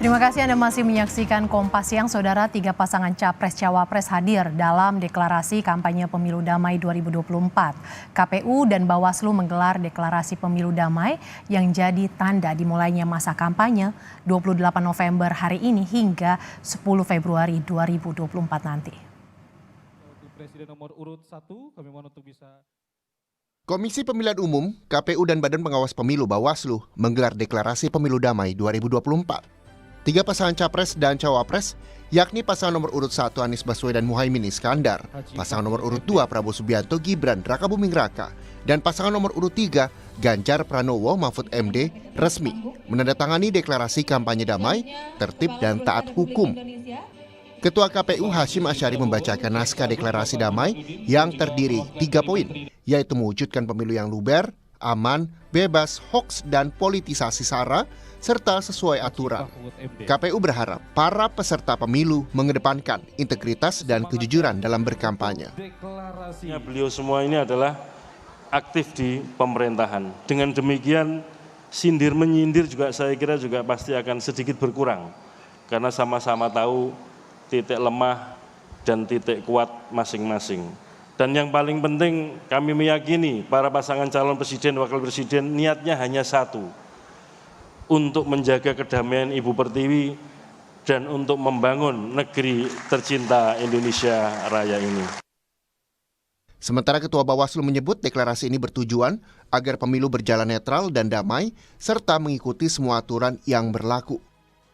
Terima kasih Anda masih menyaksikan Kompas Siang, Saudara. 3 pasangan Capres-Cawapres hadir dalam deklarasi kampanye pemilu damai 2024. KPU dan Bawaslu menggelar deklarasi pemilu damai yang jadi tanda dimulainya masa kampanye 28 November hari ini hingga 10 Februari 2024 nanti. Presiden nomor urut 1, kami mohon untuk bisa... Komisi Pemilihan Umum, KPU dan Badan Pengawas Pemilu Bawaslu menggelar deklarasi pemilu damai 2024. 3 pasangan Capres dan Cawapres, yakni pasangan nomor urut 1 Anies Baswedan Muhaimin Iskandar, pasangan nomor urut 2 Prabowo Subianto Gibran Rakabuming Raka, dan pasangan nomor urut 3 Ganjar Pranowo Mahfud MD resmi menandatangani deklarasi kampanye damai, tertib dan taat hukum. Ketua KPU Hashim Asyari membacakan naskah deklarasi damai yang terdiri 3 poin, yaitu mewujudkan pemilu yang luber, aman, bebas, hoaks, dan politisasi SARA, serta sesuai aturan. KPU berharap para peserta pemilu mengedepankan integritas dan kejujuran dalam berkampanye. Beliau semua ini adalah aktif di pemerintahan. Dengan demikian, sindir-menyindir juga saya kira juga pasti akan sedikit berkurang. Karena sama-sama tahu titik lemah dan titik kuat masing-masing. Dan yang paling penting kami meyakini para pasangan calon presiden, wakil presiden niatnya hanya satu. Untuk menjaga kedamaian Ibu Pertiwi dan untuk membangun negeri tercinta Indonesia Raya ini. Sementara Ketua Bawaslu menyebut deklarasi ini bertujuan agar pemilu berjalan netral dan damai serta mengikuti semua aturan yang berlaku.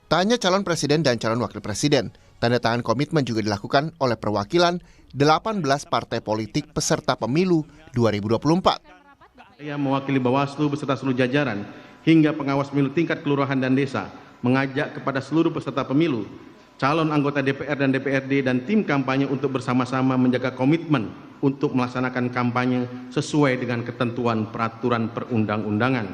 Tak hanya calon presiden dan calon wakil presiden, tanda tangan komitmen juga dilakukan oleh perwakilan 18 partai politik peserta pemilu 2024. Saya mewakili Bawaslu beserta seluruh jajaran hingga pengawas pemilu tingkat kelurahan dan desa mengajak kepada seluruh peserta pemilu, calon anggota DPR dan DPRD dan tim kampanye untuk bersama-sama menjaga komitmen untuk melaksanakan kampanye sesuai dengan ketentuan peraturan perundang-undangan,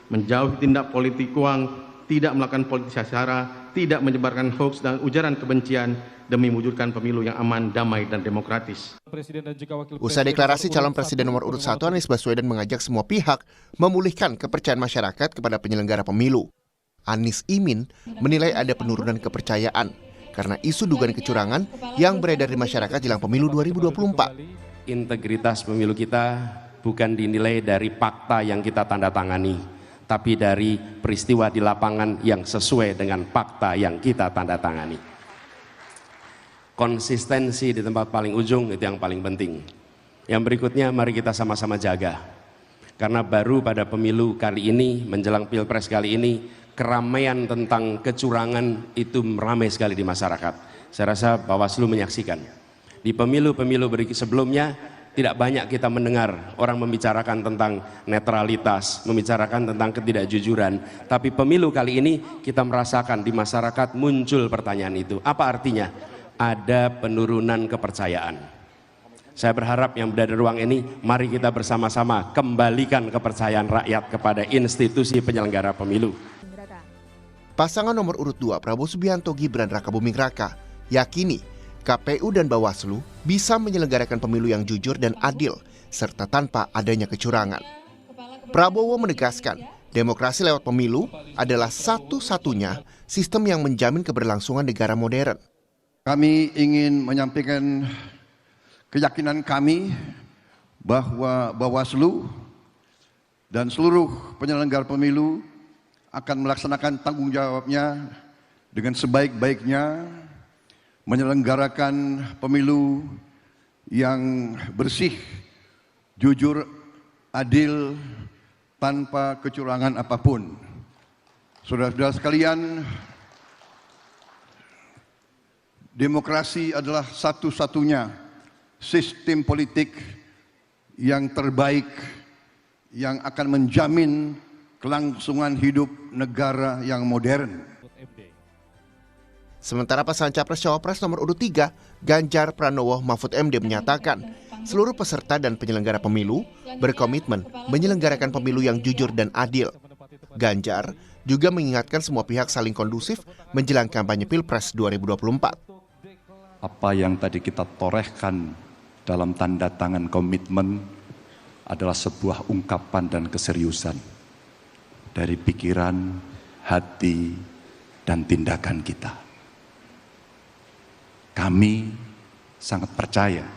menjauhi tindak politik uang, tidak melakukan politisasi SARA, tidak menyebarkan hoaks dan ujaran kebencian demi mewujudkan pemilu yang aman, damai, dan demokratis. Usai deklarasi, calon presiden nomor urut 1 Anies Baswedan mengajak semua pihak memulihkan kepercayaan masyarakat kepada penyelenggara pemilu. Anies Imin menilai ada penurunan kepercayaan karena isu dugaan kecurangan yang beredar di masyarakat jelang pemilu 2024. Integritas pemilu kita bukan dinilai dari fakta yang kita tanda tangani, tapi dari peristiwa di lapangan yang sesuai dengan fakta yang kita tanda tangani. Konsistensi di tempat paling ujung itu yang paling penting. Yang berikutnya mari kita sama-sama jaga. Karena baru pada pemilu kali ini, menjelang Pilpres kali ini, keramaian tentang kecurangan itu ramai sekali di masyarakat. Saya rasa Bawaslu menyaksikan. Di pemilu-pemilu sebelumnya, tidak banyak kita mendengar orang membicarakan tentang netralitas, membicarakan tentang ketidakjujuran. Tapi pemilu kali ini kita merasakan di masyarakat muncul pertanyaan itu. Apa artinya? Ada penurunan kepercayaan. Saya berharap yang berada di ruang ini, mari kita bersama-sama kembalikan kepercayaan rakyat kepada institusi penyelenggara pemilu. Pasangan nomor urut 2 Prabowo Subianto Gibran Rakabuming Raka yakini KPU dan Bawaslu bisa menyelenggarakan pemilu yang jujur dan adil serta tanpa adanya kecurangan. Prabowo menegaskan demokrasi lewat pemilu adalah satu-satunya sistem yang menjamin keberlangsungan negara modern. Kami ingin menyampaikan keyakinan kami bahwa Bawaslu dan seluruh penyelenggara pemilu akan melaksanakan tanggung jawabnya dengan sebaik-baiknya, menyelenggarakan pemilu yang bersih, jujur, adil, tanpa kecurangan apapun. Saudara-saudara sekalian, demokrasi adalah satu-satunya sistem politik yang terbaik yang akan menjamin kelangsungan hidup negara yang modern. Sementara pasangan Capres-Cawapres nomor urut 3, Ganjar Pranowo Mahfud MD menyatakan seluruh peserta dan penyelenggara pemilu berkomitmen menyelenggarakan pemilu yang jujur dan adil. Ganjar juga mengingatkan semua pihak saling kondusif menjelang kampanye Pilpres 2024. Apa yang tadi kita torehkan dalam tanda tangan komitmen adalah sebuah ungkapan dan keseriusan dari pikiran, hati, dan tindakan kita. Kami sangat percaya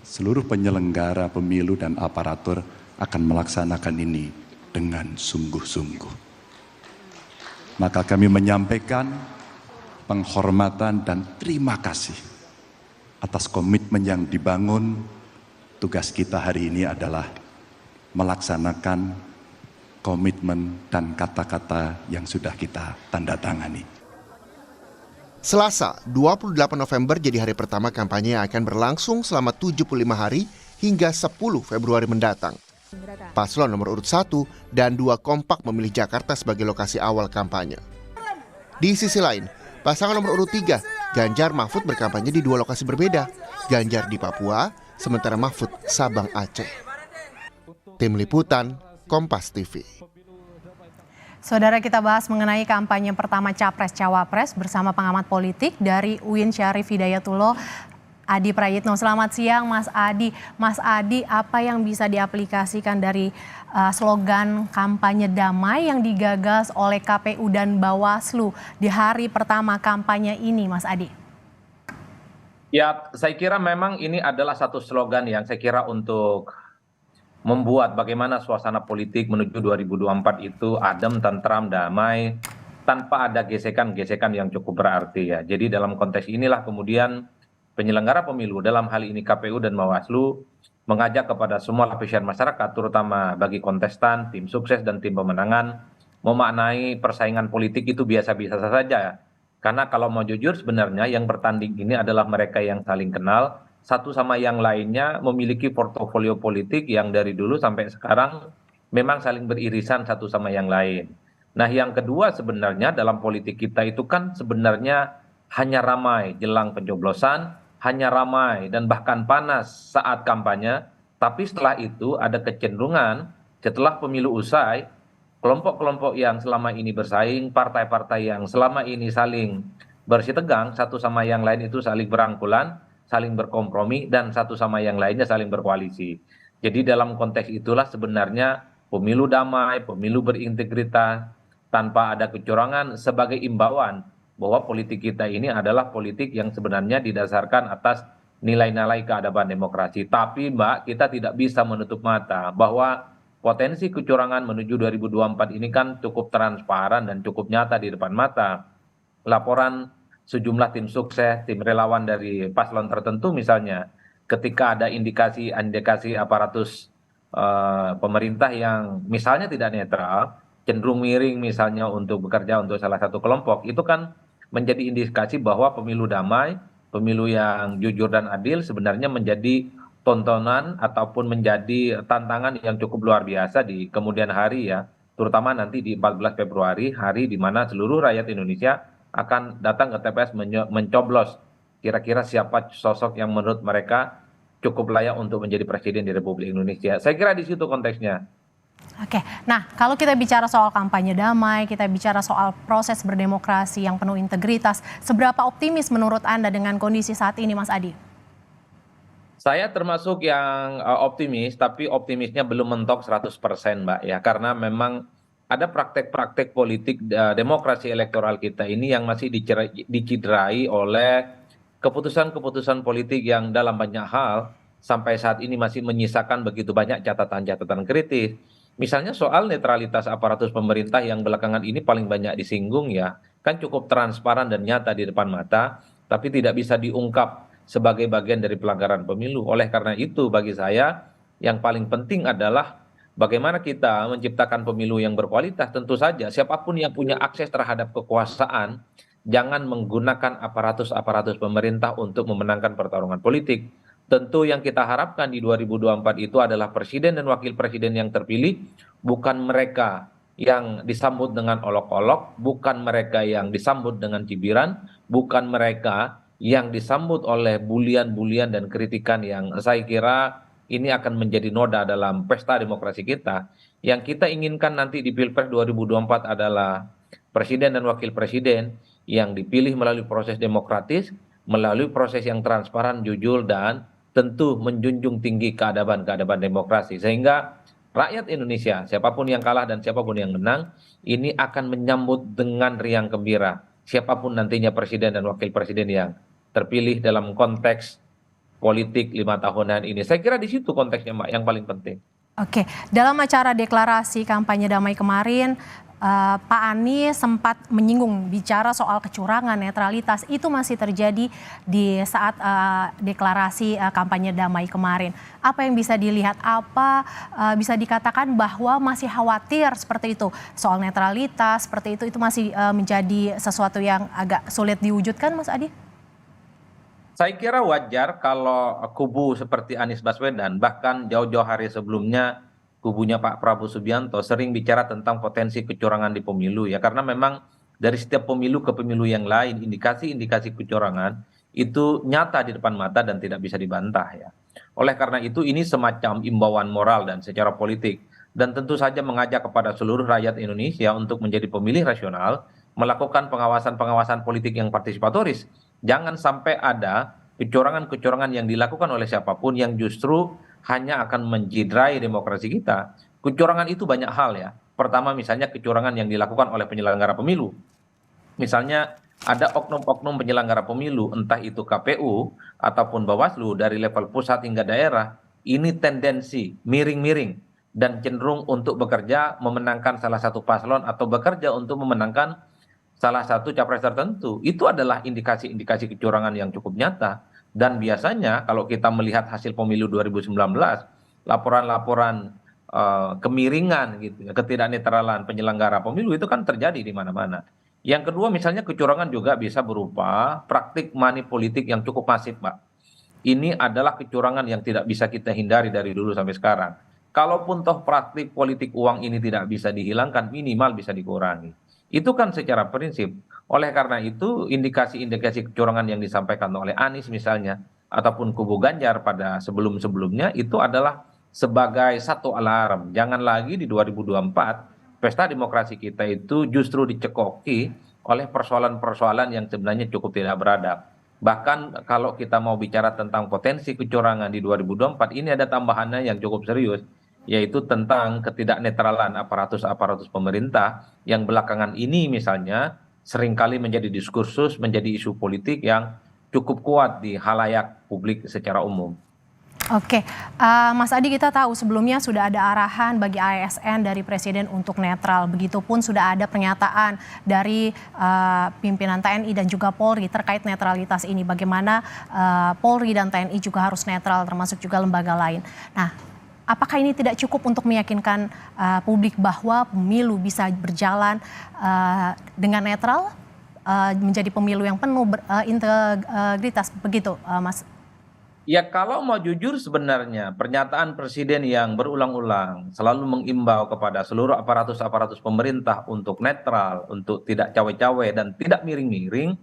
seluruh penyelenggara pemilu dan aparatur akan melaksanakan ini dengan sungguh-sungguh. Maka kami menyampaikan penghormatan dan terima kasih atas komitmen yang dibangun. Tugas kita hari ini adalah melaksanakan komitmen dan kata-kata yang sudah kita tanda tangani. Selasa, 28 November jadi hari pertama kampanye yang akan berlangsung selama 75 hari hingga 10 Februari mendatang. Paslon nomor urut 1 dan 2 kompak memilih Jakarta sebagai lokasi awal kampanye. Di sisi lain, pasangan nomor urut 3, Ganjar Mahfud berkampanye di 2 lokasi berbeda. Ganjar di Papua, sementara Mahfud Sabang Aceh. Tim Liputan, Kompas TV. Saudara, kita bahas mengenai kampanye pertama Capres-Cawapres bersama pengamat politik dari UIN Syarif Hidayatullah, Adi Prayitno. Selamat siang Mas Adi. Mas Adi, apa yang bisa diaplikasikan dari slogan kampanye damai yang digagas oleh KPU dan Bawaslu di hari pertama kampanye ini, Mas Adi? Ya, saya kira memang ini adalah satu slogan yang saya kira untuk membuat bagaimana suasana politik menuju 2024 itu adem, tentram, damai, tanpa ada gesekan-gesekan yang cukup berarti ya. Jadi dalam konteks inilah kemudian penyelenggara pemilu, dalam hal ini KPU dan Bawaslu, mengajak kepada semua lapisan masyarakat, terutama bagi kontestan, tim sukses dan tim pemenangan, memaknai persaingan politik itu biasa-biasa saja. Karena kalau mau jujur sebenarnya yang bertanding ini adalah mereka yang saling kenal, satu sama yang lainnya memiliki portofolio politik yang dari dulu sampai sekarang memang saling beririsan satu sama yang lain. Nah, yang kedua sebenarnya dalam politik kita itu kan sebenarnya hanya ramai jelang pencoblosan, hanya ramai dan bahkan panas saat kampanye, tapi setelah itu ada kecenderungan setelah pemilu usai, kelompok-kelompok yang selama ini bersaing, partai-partai yang selama ini saling bersitegang, satu sama yang lain itu saling berangkulan, saling berkompromi, dan satu sama yang lainnya saling berkoalisi. Jadi dalam konteks itulah sebenarnya pemilu damai, pemilu berintegritas, tanpa ada kecurangan sebagai imbauan bahwa politik kita ini adalah politik yang sebenarnya didasarkan atas nilai-nilai keadaban demokrasi. Tapi Mbak, kita tidak bisa menutup mata bahwa potensi kecurangan menuju 2024 ini kan cukup transparan dan cukup nyata di depan mata. Laporan sejumlah tim sukses, tim relawan dari paslon tertentu misalnya, ketika ada indikasi aparatus pemerintah yang misalnya tidak netral, cenderung miring misalnya untuk bekerja untuk salah satu kelompok, itu kan menjadi indikasi bahwa pemilu damai, pemilu yang jujur dan adil sebenarnya menjadi tontonan ataupun menjadi tantangan yang cukup luar biasa di kemudian hari ya, terutama nanti di 14 Februari, hari di mana seluruh rakyat Indonesia akan datang ke TPS mencoblos kira-kira siapa sosok yang menurut mereka cukup layak untuk menjadi presiden di Republik Indonesia. Saya kira di situ konteksnya. Oke, nah kalau kita bicara soal kampanye damai, kita bicara soal proses berdemokrasi yang penuh integritas, seberapa optimis menurut Anda dengan kondisi saat ini, Mas Adi? Saya termasuk yang optimis, tapi optimisnya belum mentok 100% Mbak ya, karena memang ada praktek-praktek politik demokrasi elektoral kita ini yang masih diciderai oleh keputusan-keputusan politik yang dalam banyak hal sampai saat ini masih menyisakan begitu banyak catatan-catatan kritis. Misalnya soal netralitas aparatus pemerintah yang belakangan ini paling banyak disinggung ya, kan cukup transparan dan nyata di depan mata, tapi tidak bisa diungkap sebagai bagian dari pelanggaran pemilu. Oleh karena itu bagi saya yang paling penting adalah bagaimana kita menciptakan pemilu yang berkualitas. Tentu saja siapapun yang punya akses terhadap kekuasaan, jangan menggunakan aparatus-aparatus pemerintah untuk memenangkan pertarungan politik. Tentu yang kita harapkan di 2024 itu adalah presiden dan wakil presiden yang terpilih, bukan mereka yang disambut dengan olok-olok, bukan mereka yang disambut dengan cibiran, bukan mereka yang disambut oleh bulian-bulian dan kritikan yang saya kira ini akan menjadi noda dalam pesta demokrasi kita. Yang kita inginkan nanti di Pilpres 2024 adalah presiden dan wakil presiden yang dipilih melalui proses demokratis, melalui proses yang transparan, jujur, dan tentu menjunjung tinggi keadaban demokrasi. Sehingga rakyat Indonesia, siapapun yang kalah dan siapapun yang menang, ini akan menyambut dengan riang gembira siapapun nantinya presiden dan wakil presiden yang terpilih dalam konteks politik 5 tahunan ini. Saya kira di situ konteksnya, Mbak, yang paling penting. Oke, dalam acara deklarasi kampanye damai kemarin, Pak Anies sempat menyinggung bicara soal kecurangan, netralitas itu masih terjadi di saat deklarasi kampanye damai kemarin. Apa yang bisa dilihat? Apa bisa dikatakan bahwa masih khawatir seperti itu soal netralitas seperti itu masih menjadi sesuatu yang agak sulit diwujudkan, Mas Adi? Saya kira wajar kalau kubu seperti Anies Baswedan, bahkan jauh-jauh hari sebelumnya kubunya Pak Prabowo Subianto sering bicara tentang potensi kecurangan di pemilu ya, karena memang dari setiap pemilu ke pemilu yang lain indikasi-indikasi kecurangan itu nyata di depan mata dan tidak bisa dibantah ya. Oleh karena itu ini semacam imbauan moral dan secara politik, dan tentu saja mengajak kepada seluruh rakyat Indonesia untuk menjadi pemilih rasional, melakukan pengawasan-pengawasan politik yang partisipatoris. Jangan sampai ada kecurangan-kecurangan yang dilakukan oleh siapapun yang justru hanya akan menjidrai demokrasi kita. Kecurangan itu banyak hal ya. Pertama misalnya kecurangan yang dilakukan oleh penyelenggara pemilu. Misalnya ada oknum-oknum penyelenggara pemilu, entah itu KPU ataupun Bawaslu dari level pusat hingga daerah, ini tendensi miring-miring dan cenderung untuk bekerja memenangkan salah satu paslon atau bekerja untuk memenangkan salah satu capres tertentu. Itu adalah indikasi-indikasi kecurangan yang cukup nyata. Dan biasanya kalau kita melihat hasil pemilu 2019, laporan-laporan kemiringan gitu, ketidaknetralan penyelenggara pemilu itu kan terjadi di mana-mana. Yang kedua misalnya kecurangan juga bisa berupa praktik money politik yang cukup masif, Pak. Ini adalah kecurangan yang tidak bisa kita hindari dari dulu sampai sekarang. Kalaupun toh praktik politik uang ini tidak bisa dihilangkan, minimal bisa dikurangi. Itu kan secara prinsip. Oleh karena itu indikasi-indikasi kecurangan yang disampaikan oleh Anies misalnya ataupun kubu Ganjar pada sebelum-sebelumnya itu adalah sebagai satu alarm. Jangan lagi di 2024 pesta demokrasi kita itu justru dicekoki oleh persoalan-persoalan yang sebenarnya cukup tidak beradab. Bahkan kalau kita mau bicara tentang potensi kecurangan di 2024 ini ada tambahannya yang cukup serius, yaitu tentang ketidaknetralan aparatus-aparatus pemerintah yang belakangan ini misalnya seringkali menjadi diskursus, menjadi isu politik yang cukup kuat di halayak publik secara umum. Oke, Mas Adi, kita tahu sebelumnya sudah ada arahan bagi ASN dari Presiden untuk netral. Begitupun sudah ada pernyataan dari pimpinan TNI dan juga Polri terkait netralitas ini. Bagaimana Polri dan TNI juga harus netral termasuk juga lembaga lain. Nah, apakah ini tidak cukup untuk meyakinkan publik bahwa pemilu bisa berjalan dengan netral, menjadi pemilu yang penuh integritas, begitu Mas? Ya kalau mau jujur sebenarnya pernyataan presiden yang berulang-ulang selalu mengimbau kepada seluruh aparatus-aparatus pemerintah untuk netral, untuk tidak cawe-cawe dan tidak miring-miring,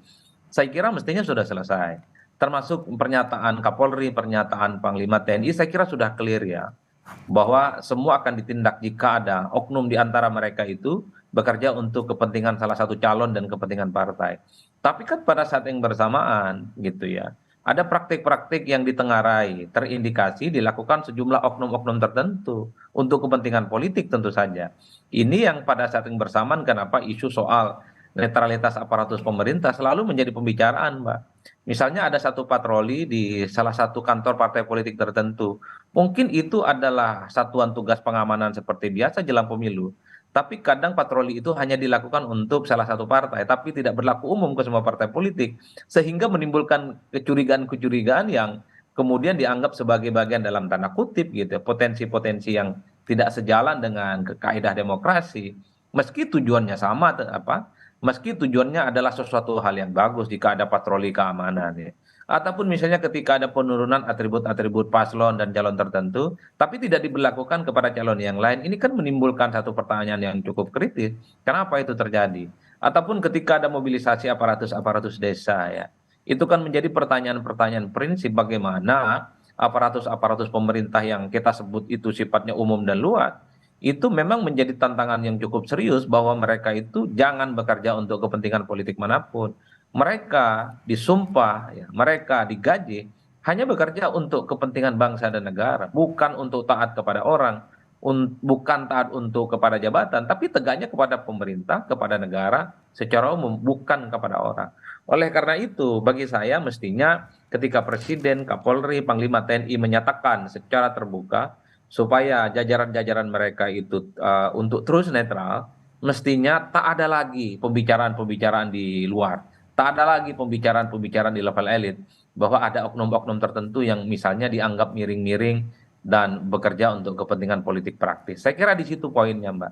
saya kira mestinya sudah selesai. Termasuk pernyataan Kapolri, pernyataan Panglima TNI, saya kira sudah clear ya, bahwa semua akan ditindak jika ada oknum di antara mereka itu bekerja untuk kepentingan salah satu calon dan kepentingan partai. Tapi kan pada saat yang bersamaan gitu ya, ada praktik-praktik yang ditengarai, terindikasi dilakukan sejumlah oknum-oknum tertentu untuk kepentingan politik tentu saja. Ini yang pada saat yang bersamaan kenapa isu soal netralitas aparatus pemerintah selalu menjadi pembicaraan, Mbak. Misalnya ada satu patroli di salah satu kantor partai politik tertentu. Mungkin itu adalah satuan tugas pengamanan seperti biasa jelang pemilu. Tapi kadang patroli itu hanya dilakukan untuk salah satu partai, tapi tidak berlaku umum ke semua partai politik. Sehingga menimbulkan kecurigaan-kecurigaan yang kemudian dianggap sebagai bagian dalam tanda kutip gitu, potensi-potensi yang tidak sejalan dengan kaidah demokrasi. Meski tujuannya sama, meski tujuannya adalah sesuatu hal yang bagus jika ada patroli keamanan ya. Ataupun misalnya ketika ada penurunan atribut-atribut paslon dan calon tertentu, tapi tidak diberlakukan kepada calon yang lain, ini kan menimbulkan satu pertanyaan yang cukup kritis. Kenapa itu terjadi? Ataupun ketika ada mobilisasi aparatus-aparatus desa ya, itu kan menjadi pertanyaan-pertanyaan prinsip bagaimana aparatus-aparatus pemerintah yang kita sebut itu sifatnya umum dan luas, itu memang menjadi tantangan yang cukup serius bahwa mereka itu jangan bekerja untuk kepentingan politik manapun. Mereka disumpah, ya, mereka digaji hanya bekerja untuk kepentingan bangsa dan negara, bukan untuk taat kepada orang, bukan taat untuk kepada jabatan, tapi tegaknya kepada pemerintah, kepada negara secara umum, bukan kepada orang. Oleh karena itu, bagi saya mestinya ketika Presiden, Kapolri, Panglima TNI menyatakan secara terbuka supaya jajaran-jajaran mereka itu untuk terus netral, mestinya tak ada lagi pembicaraan-pembicaraan di luar, tak ada lagi pembicaraan-pembicaraan di level elit, bahwa ada oknum-oknum tertentu yang misalnya dianggap miring-miring dan bekerja untuk kepentingan politik praktis. Saya kira di situ poinnya, Mbak.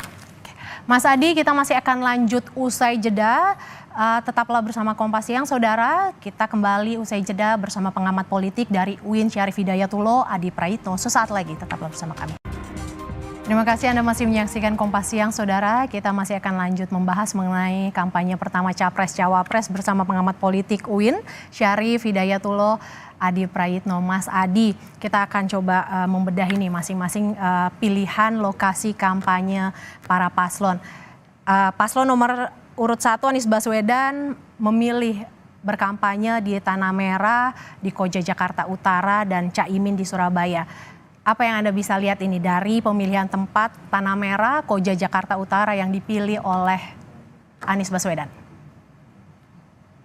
Mas Adi, kita masih akan lanjut usai jeda. Tetaplah bersama Kompas Siang, saudara. Kita kembali usai jeda bersama pengamat politik dari UIN Syarif Hidayatullah, Adi Praitno. Sesaat lagi, tetaplah bersama kami. Terima kasih Anda masih menyaksikan Kompas Siang, saudara. Kita masih akan lanjut membahas mengenai kampanye pertama Capres-Cawapres bersama pengamat politik UIN Syarif Hidayatullah, Adi Praitno. Mas Adi, kita akan coba membedah ini masing-masing pilihan lokasi kampanye para paslon. Paslon nomor urut 1 Anies Baswedan memilih berkampanye di Tanah Merah, di Koja Jakarta Utara, dan Caimin di Surabaya. Apa yang Anda bisa lihat ini dari pemilihan tempat Tanah Merah, Koja Jakarta Utara yang dipilih oleh Anies Baswedan?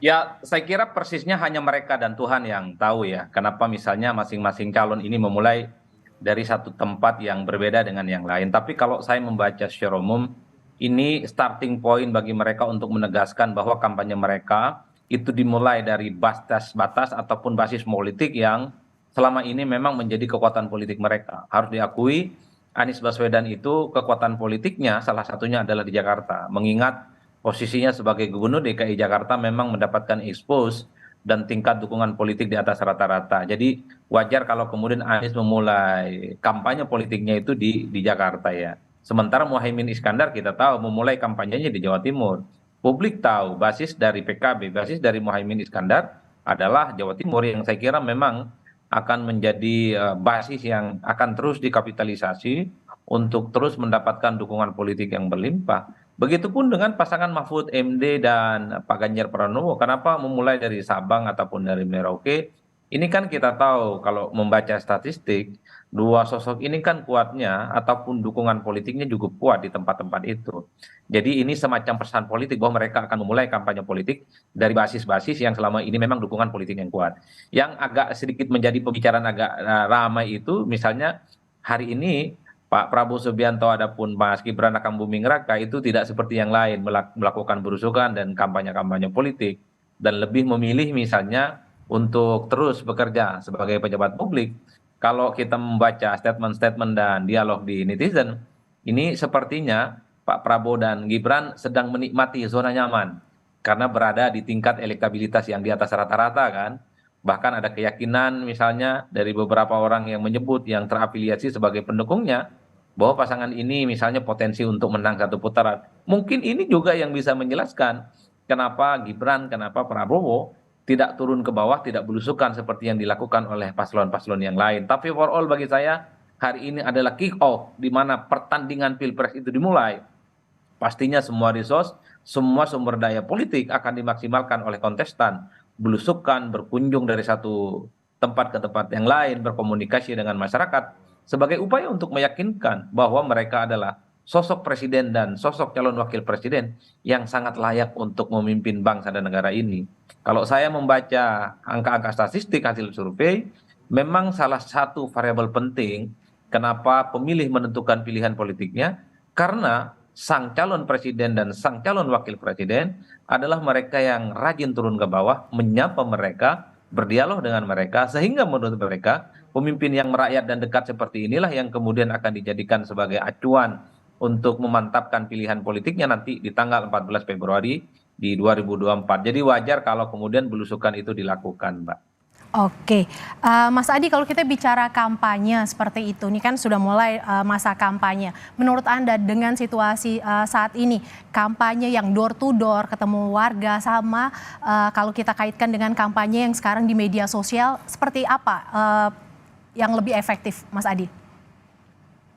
Ya, saya kira persisnya hanya mereka dan Tuhan yang tahu ya, kenapa misalnya masing-masing calon ini memulai dari satu tempat yang berbeda dengan yang lain. Tapi kalau saya membaca secara umum, ini starting point bagi mereka untuk menegaskan bahwa kampanye mereka itu dimulai dari batas ataupun basis politik yang selama ini memang menjadi kekuatan politik mereka. Harus diakui, Anies Baswedan itu kekuatan politiknya salah satunya adalah di Jakarta. Mengingat posisinya sebagai gubernur DKI Jakarta memang mendapatkan expose dan tingkat dukungan politik di atas rata-rata. Jadi wajar kalau kemudian Anies memulai kampanye politiknya itu di Jakarta ya. Sementara Muhaimin Iskandar kita tahu memulai kampanyenya di Jawa Timur. Publik tahu basis dari PKB, basis dari Muhaimin Iskandar adalah Jawa Timur yang saya kira memang akan menjadi basis yang akan terus dikapitalisasi untuk terus mendapatkan dukungan politik yang berlimpah. Begitupun dengan pasangan Mahfud MD dan Pak Ganjar Pranowo. Kenapa memulai dari Sabang ataupun dari Merauke? Ini kan kita tahu kalau membaca statistik, dua sosok ini kan kuatnya ataupun dukungan politiknya cukup kuat di tempat-tempat itu. Jadi ini semacam pesan politik bahwa mereka akan memulai kampanye politik dari basis-basis yang selama ini memang dukungan politik yang kuat. Yang agak sedikit menjadi pembicaraan agak ramai itu misalnya hari ini Pak Prabowo Subianto adapun Mas Gibran Rakabuming Raka itu tidak seperti yang lain melakukan berusukan dan kampanye-kampanye politik dan lebih memilih misalnya untuk terus bekerja sebagai pejabat publik. Kalau kita membaca statement-statement dan dialog di netizen, ini sepertinya Pak Prabowo dan Gibran sedang menikmati zona nyaman karena berada di tingkat elektabilitas yang di atas rata-rata kan. Bahkan ada keyakinan misalnya dari beberapa orang yang menyebut yang terafiliasi sebagai pendukungnya bahwa pasangan ini misalnya potensi untuk menang satu putaran. Mungkin ini juga yang bisa menjelaskan kenapa Gibran, kenapa Prabowo tidak turun ke bawah, tidak belusukan seperti yang dilakukan oleh paslon-paslon yang lain. Tapi for all bagi saya, hari ini adalah kick off di mana pertandingan Pilpres itu dimulai. Pastinya semua resource, semua sumber daya politik akan dimaksimalkan oleh kontestan. Belusukan, berkunjung dari satu tempat ke tempat yang lain, berkomunikasi dengan masyarakat, sebagai upaya untuk meyakinkan bahwa mereka adalah sosok presiden dan sosok calon wakil presiden yang sangat layak untuk memimpin bangsa dan negara ini. Kalau saya membaca angka-angka statistik hasil survei, memang salah satu variabel penting kenapa pemilih menentukan pilihan politiknya, karena sang calon presiden dan sang calon wakil presiden adalah mereka yang rajin turun ke bawah, menyapa mereka, berdialog dengan mereka, sehingga menurut mereka pemimpin yang merakyat dan dekat seperti inilah yang kemudian akan dijadikan sebagai acuan untuk memantapkan pilihan politiknya nanti di tanggal 14 Februari di 2024. Jadi wajar kalau kemudian belusukan itu dilakukan, Mbak. Oke, Mas Adi, kalau kita bicara kampanye seperti itu, ini kan sudah mulai masa kampanye. Menurut Anda dengan situasi saat ini, kampanye yang door to door, ketemu warga sama kalau kita kaitkan dengan kampanye yang sekarang di media sosial, seperti apa yang lebih efektif, Mas Adi?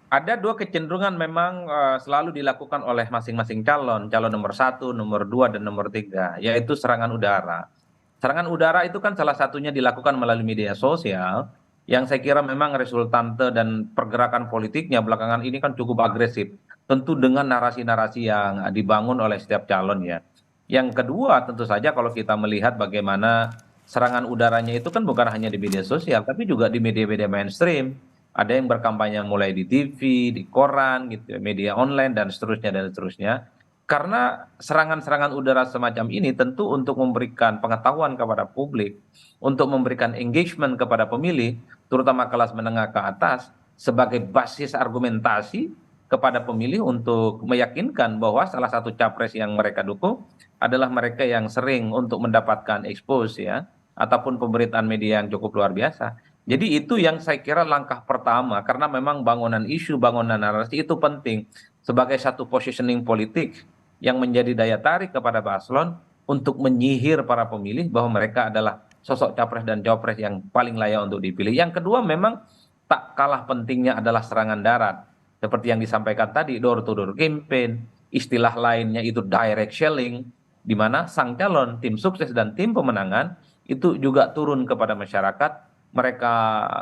Ada dua kecenderungan memang selalu dilakukan oleh masing-masing calon nomor 1, nomor 2, dan nomor 3, yaitu serangan udara. Serangan udara itu kan salah satunya dilakukan melalui media sosial, yang saya kira memang resultante dan pergerakan politiknya belakangan ini kan cukup agresif. Tentu dengan narasi-narasi yang dibangun oleh setiap calon ya. Yang kedua tentu saja kalau kita melihat bagaimana serangan udaranya itu kan bukan hanya di media sosial, tapi juga di media-media mainstream. Ada yang berkampanye mulai di TV, di koran, gitu, ya, media online dan seterusnya dan seterusnya. Karena serangan-serangan udara semacam ini tentu untuk memberikan pengetahuan kepada publik, untuk memberikan engagement kepada pemilih, terutama kelas menengah ke atas, sebagai basis argumentasi kepada pemilih untuk meyakinkan bahwa salah satu capres yang mereka dukung adalah mereka yang sering untuk mendapatkan expose ya, ataupun pemberitaan media yang cukup luar biasa. Jadi itu yang saya kira langkah pertama, karena memang bangunan isu, bangunan narasi itu penting sebagai satu positioning politik yang menjadi daya tarik kepada paslon untuk menyihir para pemilih bahwa mereka adalah sosok capres dan cawapres yang paling layak untuk dipilih. Yang kedua memang tak kalah pentingnya adalah serangan darat. Seperti yang disampaikan tadi, door to door campaign, istilah lainnya itu direct selling, di mana sang calon, tim sukses dan tim pemenangan itu juga turun kepada masyarakat, mereka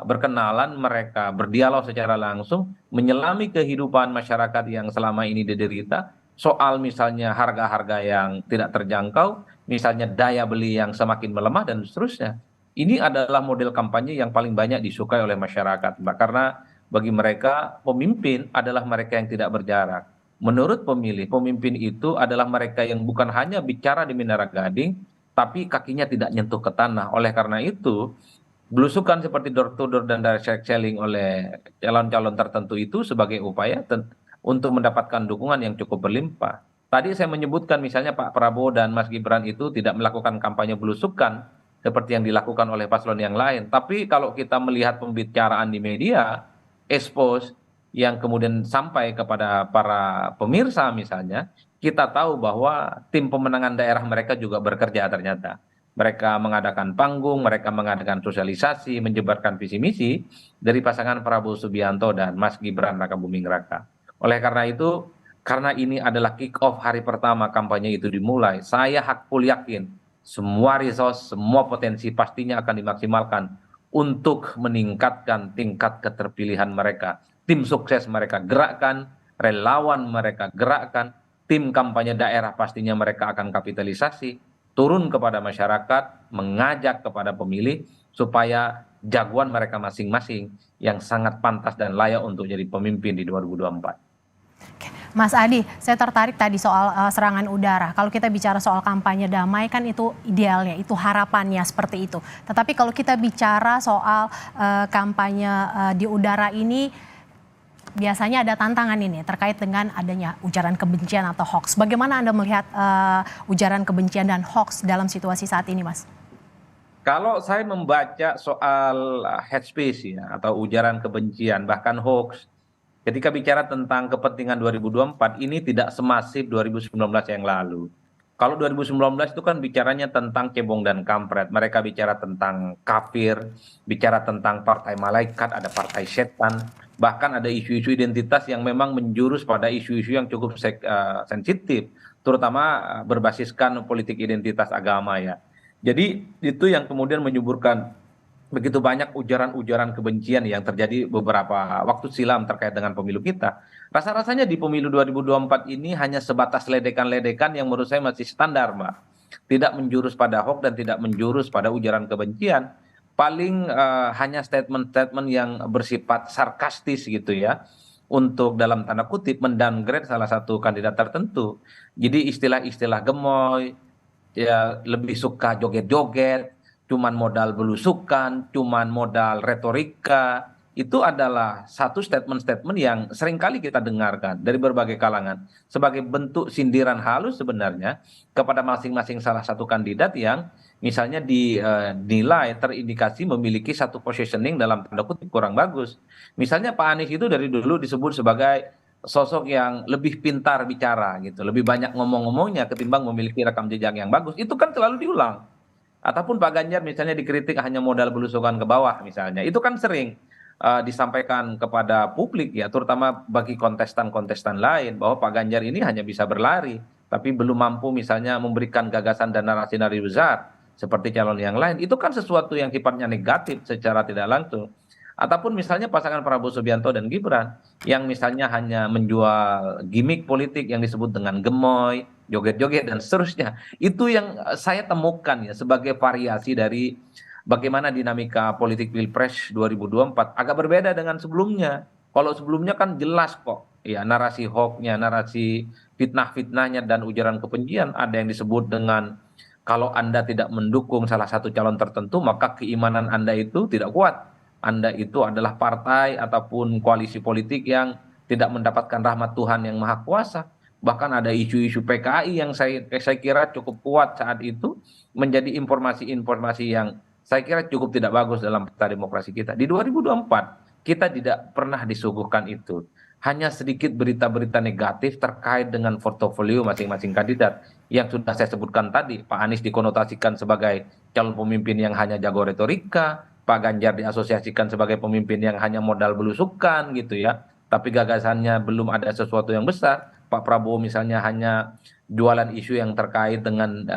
berkenalan, mereka berdialog secara langsung, menyelami kehidupan masyarakat yang selama ini diderita, soal misalnya harga-harga yang tidak terjangkau, misalnya daya beli yang semakin melemah dan seterusnya. Ini adalah model kampanye yang paling banyak disukai oleh masyarakat, Mbak, karena bagi mereka pemimpin adalah mereka yang tidak berjarak. Menurut pemilih, pemimpin itu adalah mereka yang bukan hanya bicara di Menara Gading, tapi kakinya tidak nyentuh ke tanah. Oleh karena itu, belusukan seperti door to door dan direct selling oleh calon-calon tertentu itu sebagai upaya untuk mendapatkan dukungan yang cukup berlimpah. Tadi saya menyebutkan misalnya Pak Prabowo dan Mas Gibran itu tidak melakukan kampanye belusukan seperti yang dilakukan oleh paslon yang lain. Tapi kalau kita melihat pembicaraan di media, expose yang kemudian sampai kepada para pemirsa misalnya, kita tahu bahwa tim pemenangan daerah mereka juga bekerja ternyata. Mereka mengadakan panggung, mereka mengadakan sosialisasi, menyebarkan visi misi dari pasangan Prabowo Subianto dan Mas Gibran Rakabuming Raka. Oleh karena itu, karena ini adalah kick off hari pertama kampanye itu dimulai, saya hakul yakin semua resource, semua potensi pastinya akan dimaksimalkan untuk meningkatkan tingkat keterpilihan mereka. Tim sukses mereka gerakkan, relawan mereka gerakkan, tim kampanye daerah pastinya mereka akan kapitalisasi, turun kepada masyarakat, mengajak kepada pemilih supaya jagoan mereka masing-masing yang sangat pantas dan layak untuk jadi pemimpin di 2024. Mas Adi, saya tertarik tadi soal serangan udara. Kalau kita bicara soal kampanye damai kan itu idealnya, itu harapannya seperti itu. Tetapi kalau kita bicara soal kampanye di udara ini, biasanya ada tantangan ini terkait dengan adanya ujaran kebencian atau hoax. Bagaimana Anda melihat ujaran kebencian dan hoax dalam situasi saat ini, Mas? Kalau saya membaca soal hate speech ya, atau ujaran kebencian, bahkan hoax, ketika bicara tentang kepentingan 2024 ini tidak semasif 2019 yang lalu. Kalau 2019 itu kan bicaranya tentang cebong dan kampret. Mereka bicara tentang kafir, bicara tentang partai malaikat, ada partai setan. Bahkan ada isu-isu identitas yang memang menjurus pada isu-isu yang cukup sensitif. Terutama berbasiskan politik identitas agama ya. Jadi itu yang kemudian menyuburkan begitu banyak ujaran-ujaran kebencian yang terjadi beberapa waktu silam terkait dengan pemilu kita. Rasa-rasanya di pemilu 2024 ini hanya sebatas ledekan-ledekan yang menurut saya masih standar, Mbak. Tidak menjurus pada hoax dan tidak menjurus pada ujaran kebencian. Paling hanya statement-statement yang bersifat sarkastis gitu ya. Untuk dalam tanda kutip mendowngrade salah satu kandidat tertentu. Jadi istilah-istilah gemoy, ya lebih suka joget-joget, cuman modal belusukan, cuman modal retorika, itu adalah satu statement-statement yang seringkali kita dengarkan dari berbagai kalangan sebagai bentuk sindiran halus sebenarnya kepada masing-masing salah satu kandidat yang misalnya dinilai terindikasi memiliki satu positioning dalam tanda kutip kurang bagus. Misalnya Pak Anies itu dari dulu disebut sebagai sosok yang lebih pintar bicara gitu, lebih banyak ngomong-ngomongnya ketimbang memiliki rekam jejak yang bagus. Itu kan selalu diulang. Ataupun Pak Ganjar misalnya dikritik hanya modal belusukan ke bawah misalnya. Itu kan sering disampaikan kepada publik ya, terutama bagi kontestan-kontestan lain bahwa Pak Ganjar ini hanya bisa berlari, tapi belum mampu misalnya memberikan gagasan dan narasi-narasi besar seperti calon yang lain. Itu kan sesuatu yang sifatnya negatif secara tidak langsung. Ataupun misalnya pasangan Prabowo Subianto dan Gibran yang misalnya hanya menjual gimmick politik yang disebut dengan gemoy, joget-joget dan seterusnya. Itu yang saya temukan ya sebagai variasi dari bagaimana dinamika politik Pilpres 2024 agak berbeda dengan sebelumnya. Kalau sebelumnya kan jelas kok ya narasi hoax-nya, narasi fitnah-fitnahnya dan ujaran kebencian ada yang disebut dengan kalau Anda tidak mendukung salah satu calon tertentu maka keimanan Anda itu tidak kuat. Anda itu adalah partai ataupun koalisi politik yang tidak mendapatkan rahmat Tuhan yang Maha Kuasa. Bahkan ada isu-isu PKI yang saya kira cukup kuat saat itu menjadi informasi-informasi yang saya kira cukup tidak bagus dalam peta demokrasi kita. Di 2024 kita tidak pernah disuguhkan itu. Hanya sedikit berita-berita negatif terkait dengan portofolio masing-masing kandidat yang sudah saya sebutkan tadi. Pak Anies dikonotasikan sebagai calon pemimpin yang hanya jago retorika, Pak Ganjar diasosiasikan sebagai pemimpin yang hanya modal belusukan gitu ya, tapi gagasannya belum ada sesuatu yang besar. Pak Prabowo misalnya hanya jualan isu yang terkait dengan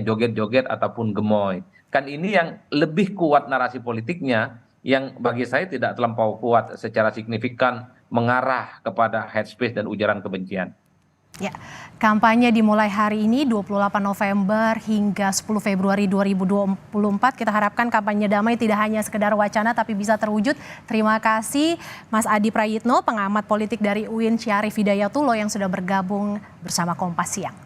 joget-joget ataupun gemoy. Kan ini yang lebih kuat narasi politiknya yang bagi saya tidak terlampau kuat secara signifikan mengarah kepada hate speech dan ujaran kebencian. Ya, kampanye dimulai hari ini 28 November hingga 10 Februari 2024. Kita harapkan kampanye damai tidak hanya sekedar wacana tapi bisa terwujud. Terima kasih Mas Adi Prayitno, pengamat politik dari UIN Syarif Hidayatullah yang sudah bergabung bersama Kompas Siang.